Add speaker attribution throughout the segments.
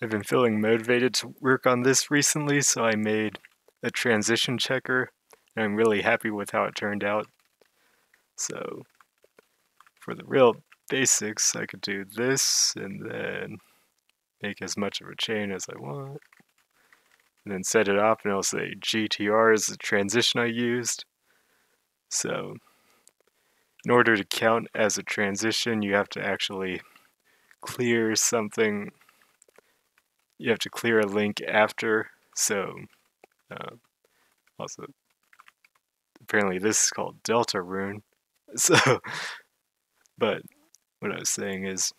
Speaker 1: I've been feeling motivated to work on this recently, so I made a transition checker, and I'm really happy with how it turned out. So for the real basics, I could do this and then make as much of a chain as I want, and then set it off, and it'll say GTR is the transition I used. So in order to count as a transition, you have to actually clear something. You have to clear a link after. So also, apparently this is called delta rune. So, but what I was saying is,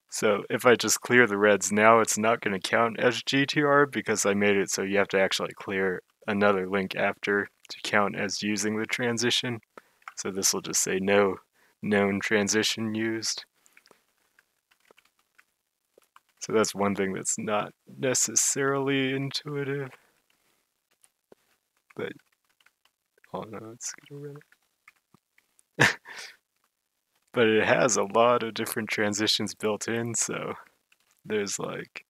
Speaker 1: so if I just clear the reds now, it's not going to count as GTR because I made it so you have to actually clear another link after to count as using the transition. So this will just say no known transition used. So that's one thing that's not necessarily intuitive, but oh no, it's gonna run it. But it has a lot of different transitions built in, so there's like,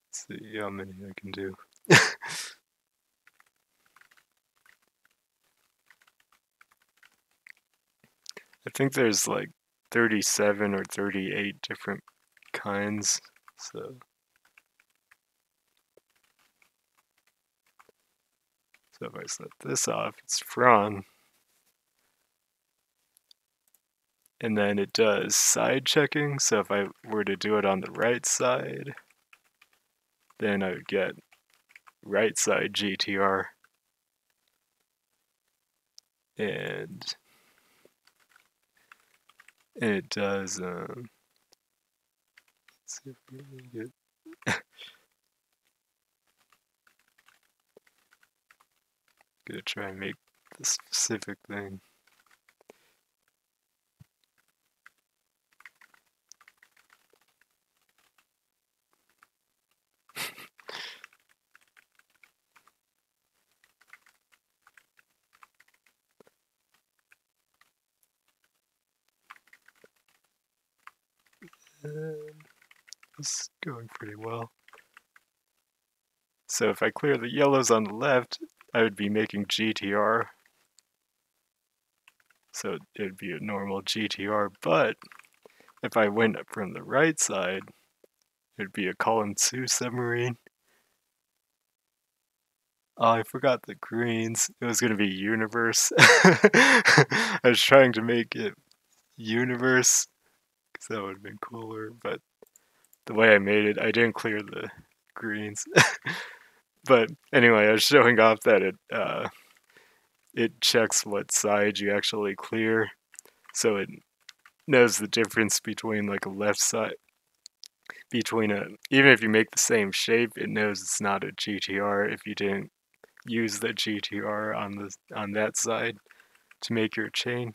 Speaker 1: let's see how many I can do. I think there's like 37 or 38 different kinds, so if I set this off, it's from, and then it does side checking, so if I were to do it on the right side, then I would get right side GTR, and it does, let's see if we can get, gonna try and make the specific thing. It's going pretty well. So if I clear the yellows on the left, I would be making GTR. So it'd be a normal GTR, but if I went from the right side, it'd be a column 2 submarine. Oh, I forgot the greens. It was gonna be universe. I was trying to make it universe, because that would have been cooler, but the way I made it, I didn't clear the greens. But anyway, I was showing off that it checks what side you actually clear, so it knows the difference between like a left side, between a, even if you make the same shape, it knows it's not a GTR if you didn't use the GTR on that side to make your chain.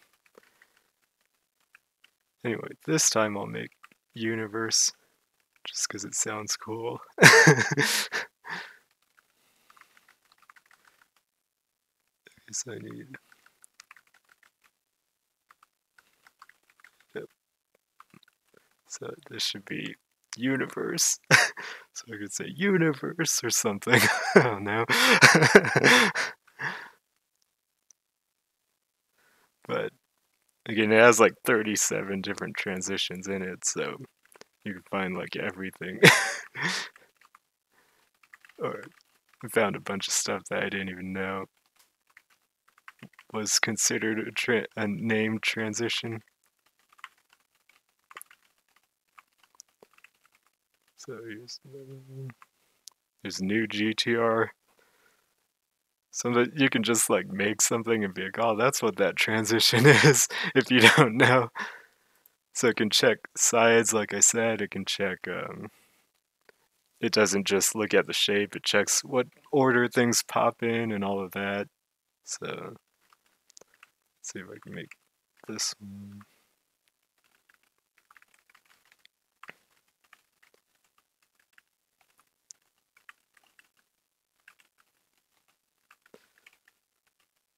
Speaker 1: Anyway, this time I'll make universe just because it sounds cool. Guess I need, yep. So this should be universe. So I could say universe or something. I don't know. But again, it has like 37 different transitions in it, so you can find like everything. Or I found a bunch of stuff that I didn't even know was considered a named transition. So here's new GTR. So that you can just like make something and be like, oh, that's what that transition is, if you don't know. So it can check sides, like I said, it can check, it doesn't just look at the shape, it checks what order things pop in and all of that. So let's see if I can make this one.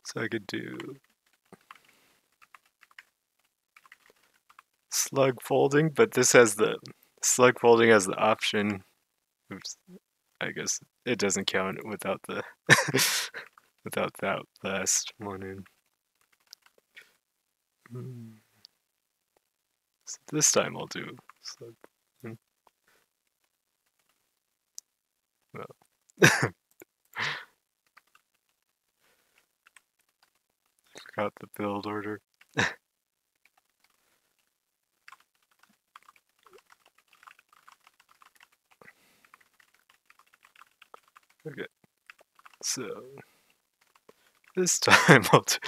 Speaker 1: So I could do slug folding, but this has the slug folding as the option. Oops, I guess it doesn't count without the without that last one in. So this time I'll do slug. Well, forgot the build order. Okay, so this time I'll do.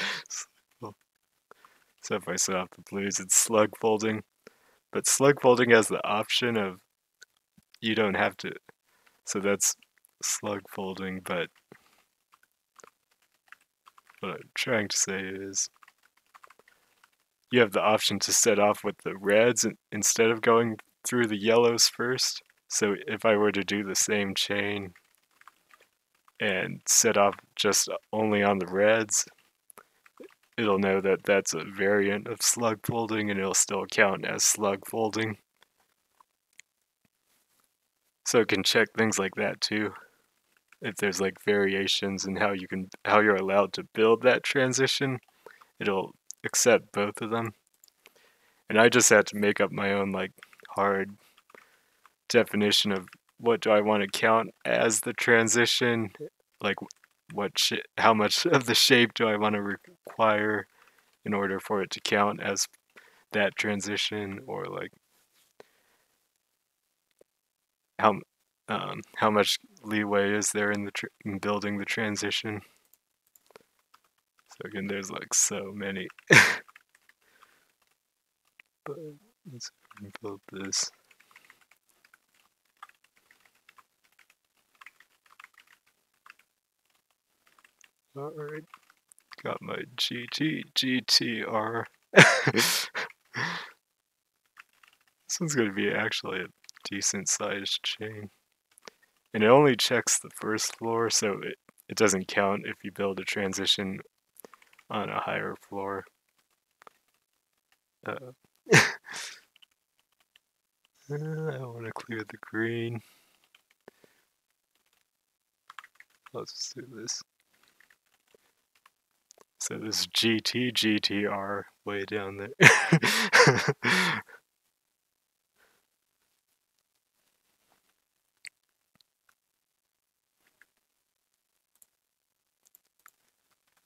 Speaker 1: So if I set off the blues, it's slug folding, but slug folding has the option of you don't have to. So that's slug folding, but what I'm trying to say is you have the option to set off with the reds instead of going through the yellows first. So if I were to do the same chain and set off just only on the reds, it'll know that that's a variant of slug folding and it'll still count as slug folding. So it can check things like that too. If there's like variations in how you're allowed to build that transition, it'll accept both of them. And I just had to make up my own like hard definition of what do I want to count as the transition, like how much of the shape do I want to require in order for it to count as that transition, or like how much leeway is there in in building the transition. So again, there's like so many. But let's build this. Alright, got my GTR. This one's going to be actually a decent sized chain. And it only checks the first floor, so it doesn't count if you build a transition on a higher floor. I want to clear the green. Let's just do this. So this GTR way down there.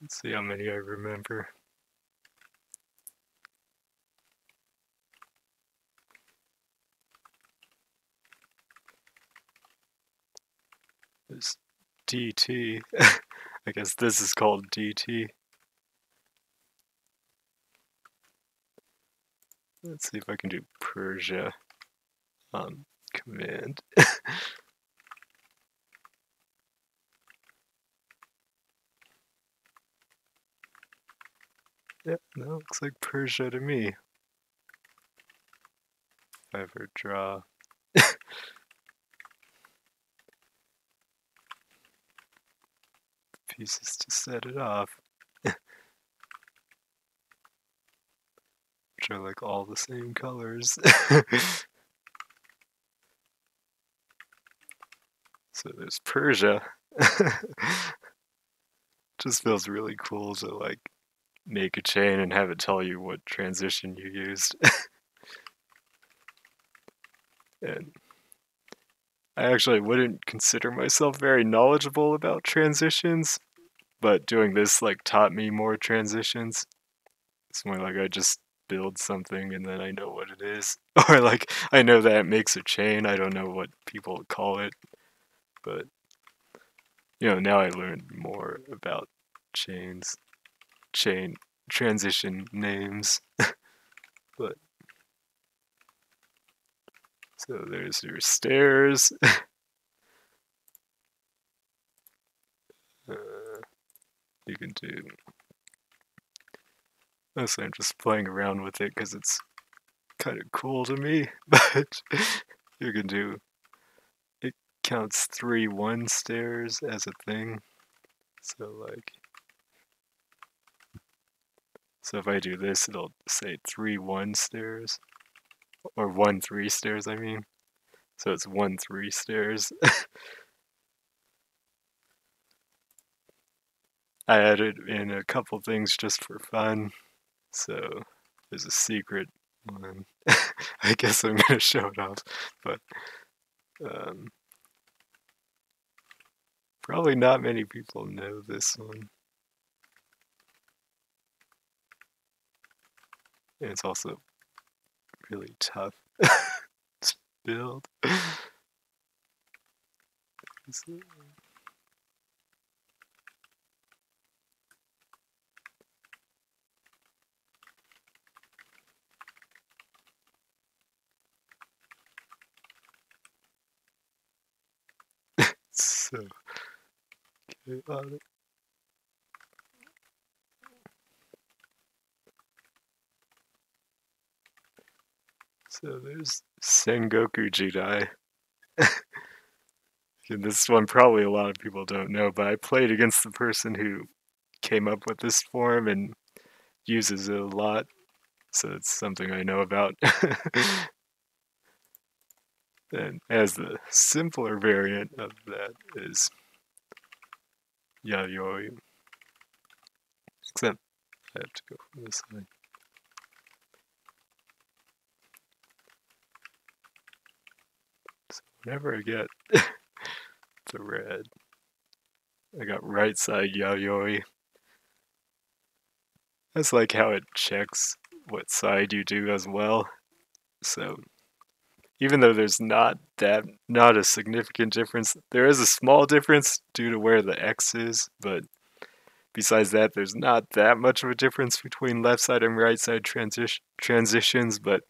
Speaker 1: Let's see how many I remember. There's DT. I guess this is called DT. Let's see if I can do Persia on command. Yep, that looks like Persia to me. If I ever draw. Pieces to set it off. Which are like all the same colors. So there's Persia. Just feels really cool to like make a chain and have it tell you what transition you used. And I actually wouldn't consider myself very knowledgeable about transitions, but doing this like taught me more transitions. It's more like I just build something and then I know what it is. Or like I know that it makes a chain. I don't know what people call it. But you know, now I learned more about chain transition names. But so there's your stairs. You can do. Mostly I'm just playing around with it because it's kind of cool to me. But you can do. It counts 3 1 stairs as a thing. So like. So if I do this, it'll say 3 1 stairs. or 1 3 stairs, I mean. So it's 1 3 stairs. I added in a couple things just for fun. So there's a secret one. I guess I'm gonna show it off, but um, probably not many people know this one. And it's also really tough to build. So chaotic. So there's Sengoku Jidai. And this one probably a lot of people don't know, but I played against the person who came up with this form and uses it a lot, so it's something I know about. And as the simpler variant of that is Yayoi, except I have to go from this side. So whenever I get the red, I got right side Yayoi. That's like how it checks what side you do as well. So even though there's not a significant difference, there is a small difference due to where the X is, but besides that, there's not that much of a difference between left side and right side transitions, but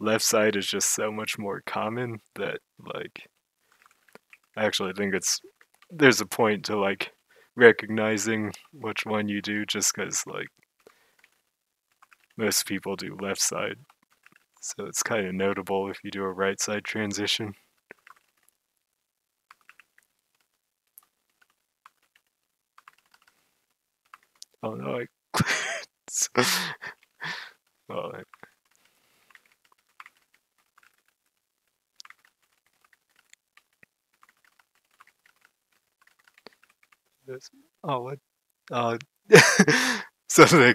Speaker 1: left side is just so much more common that like I actually think there's a point to like recognizing which one you do just because like most people do left side. So it's kind of notable if you do a right side transition. Oh no, I well, this, oh what? Uh, something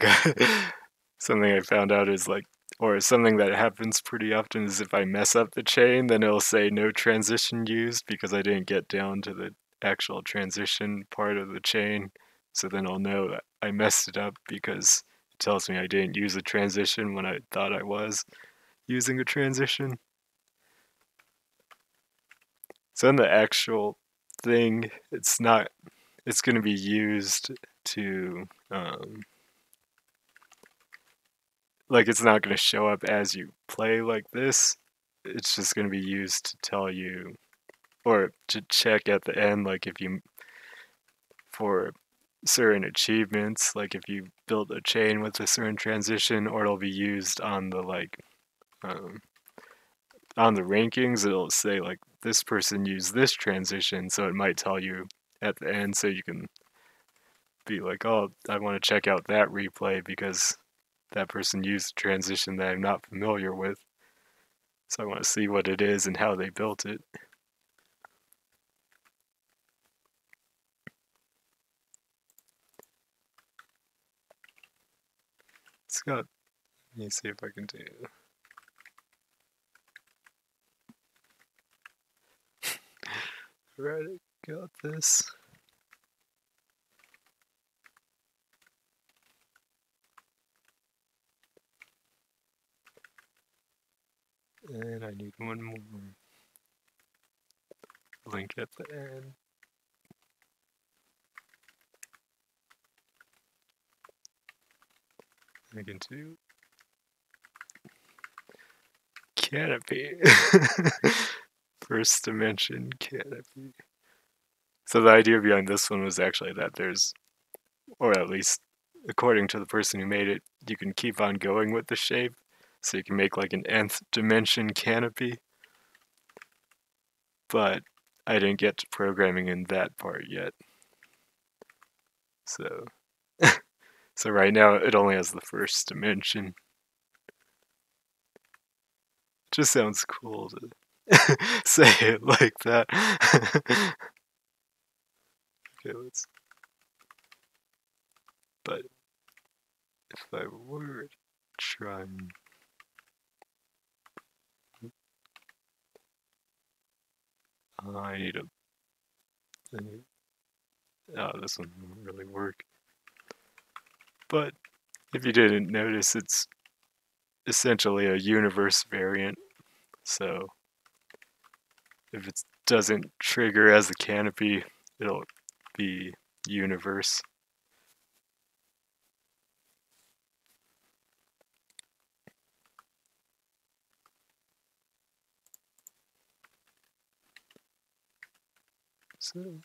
Speaker 1: something I found out is like, or something that happens pretty often is if I mess up the chain, then it'll say no transition used because I didn't get down to the actual transition part of the chain. So then I'll know that I messed it up because it tells me I didn't use a transition when I thought I was using a transition. So in the actual thing, it's not, it's going to be used to, like it's not going to show up as you play like this. It's just going to be used to tell you, or to check at the end, like if you, for certain achievements, like if you build a chain with a certain transition, or it'll be used on the like, um, on the rankings, it'll say like this person used this transition, so it might tell you at the end, so you can be like, oh, I want to check out that replay because that person used a transition that I'm not familiar with. So I want to see what it is and how they built it. It's got, let me see if I can do. Right, got this. And I need one more link at the end. I can do canopy. First dimension canopy. So the idea behind this one was actually that there's, or at least according to the person who made it, you can keep on going with the shape. So you can make like an nth dimension canopy. But I didn't get to programming in that part yet. So so right now it only has the first dimension. Just sounds cool to say it like that. Okay, but if I were to try and I need a oh, this one won't really work. But if you didn't notice, it's essentially a universe variant. So if it doesn't trigger as a canopy, it'll be universe. So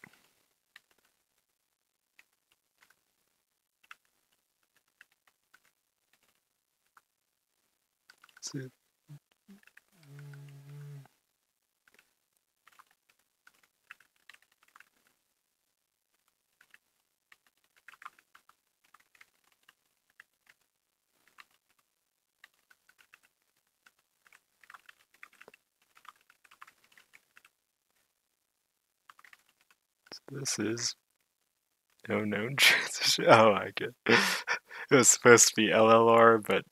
Speaker 1: this is no known transition. Oh, I get it. It was supposed to be LLR, but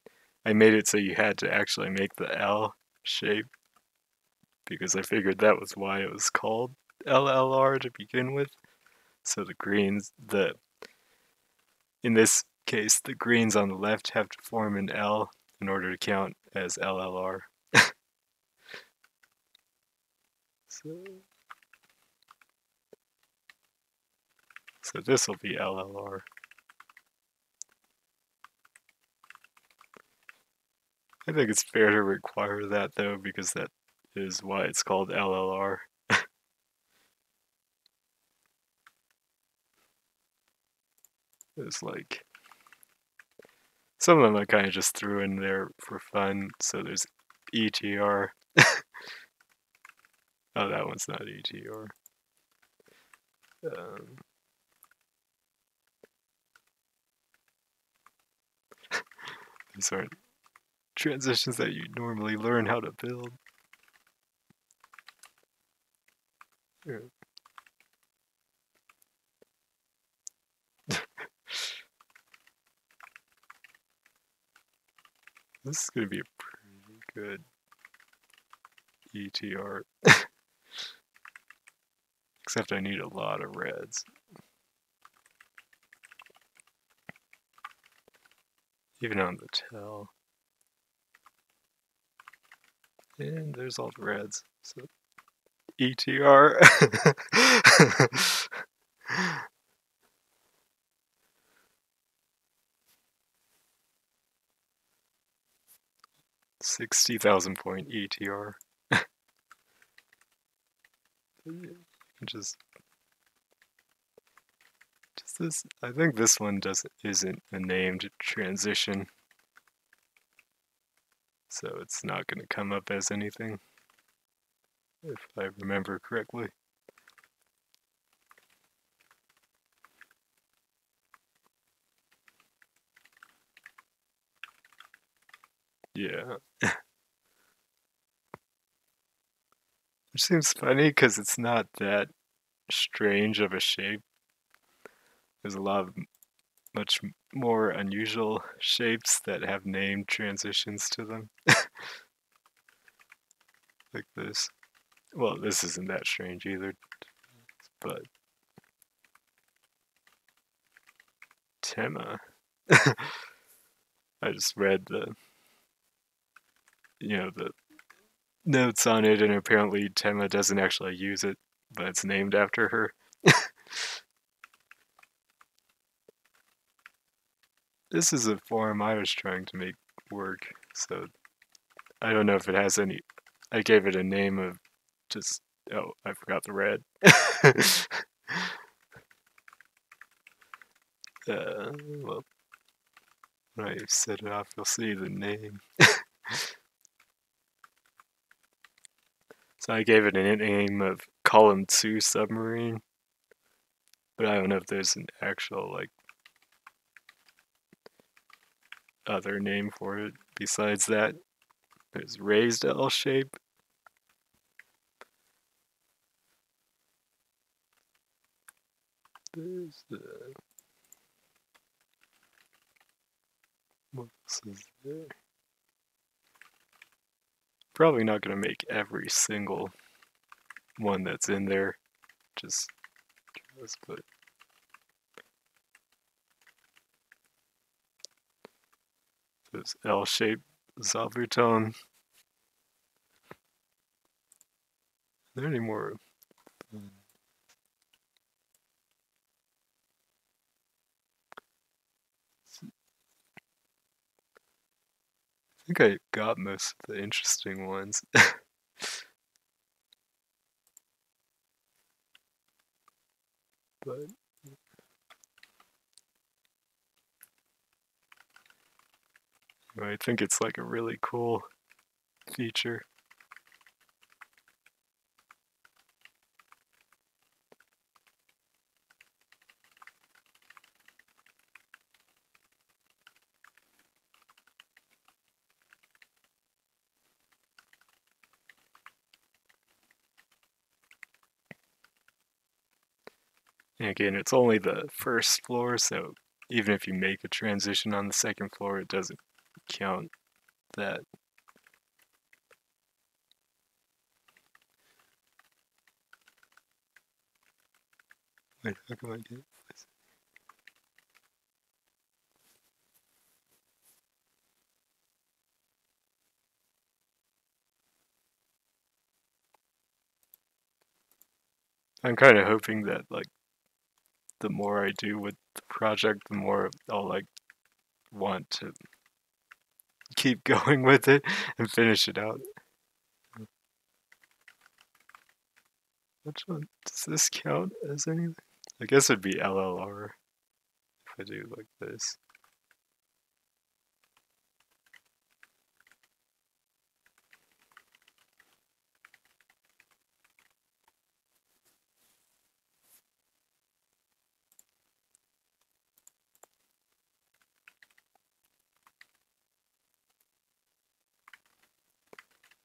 Speaker 1: I made it so you had to actually make the L shape because I figured that was why it was called LLR to begin with. So the greens, in this case, the greens on the left have to form an L in order to count as LLR. So this will be LLR. I think it's fair to require that though, because that is why it's called LLR. It's like some of them I kind of just threw in there for fun. So there's ETR. Oh, that one's not ETR. These aren't transitions that you normally learn how to build. Yeah. This is going to be a pretty good ETR. Except I need a lot of reds. Even on the tail. And there's all the reds. So ETR. $60,000 ETR. just this. I think this one isn't a named transition, so it's not going to come up as anything, if I remember correctly. Yeah. Which seems funny because it's not that strange of a shape. There's a lot of much more unusual shapes that have named transitions to them. Like this. Well, this isn't that strange either, but Tema. I just read the notes on it, and apparently Tema doesn't actually use it, but it's named after her. This is a form I was trying to make work, so I don't know if it has any. I gave it a name of just. Oh, I forgot the red. Well, when I set it off, you'll see the name. So I gave it a name of Column 2 Submarine, but I don't know if there's an actual, like, other name for it besides that. There's raised L shape. There's the... What else is there? Probably not going to make every single one that's in there. Just put... There's L shape Zabuton. Are there any more? I think I got most of the interesting ones. But I think it's like a really cool feature. And again, it's only the first floor, so even if you make a transition on the second floor, it doesn't count that. Wait, how can I get this? I'm kind of hoping that like the more I do with the project, the more I'll like want to keep going with it and finish it out. Which one does this count as anything? I guess it'd be LLR if I do like this.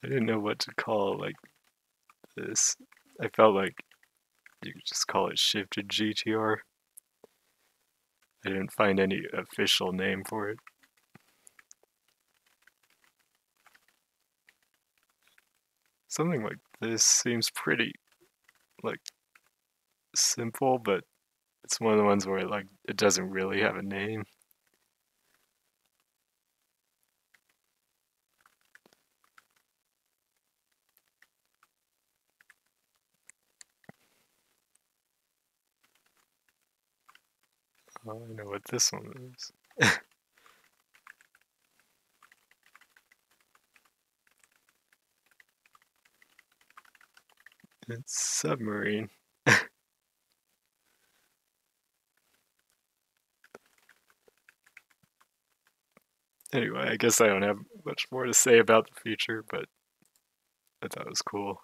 Speaker 1: I didn't know what to call like this. I felt like you could just call it shifted GTR. I didn't find any official name for it. Something like this seems pretty like simple, but it's one of the ones where like it doesn't really have a name. Oh, I know what this one is. It's submarine. Anyway, I guess I don't have much more to say about the feature, but I thought it was cool.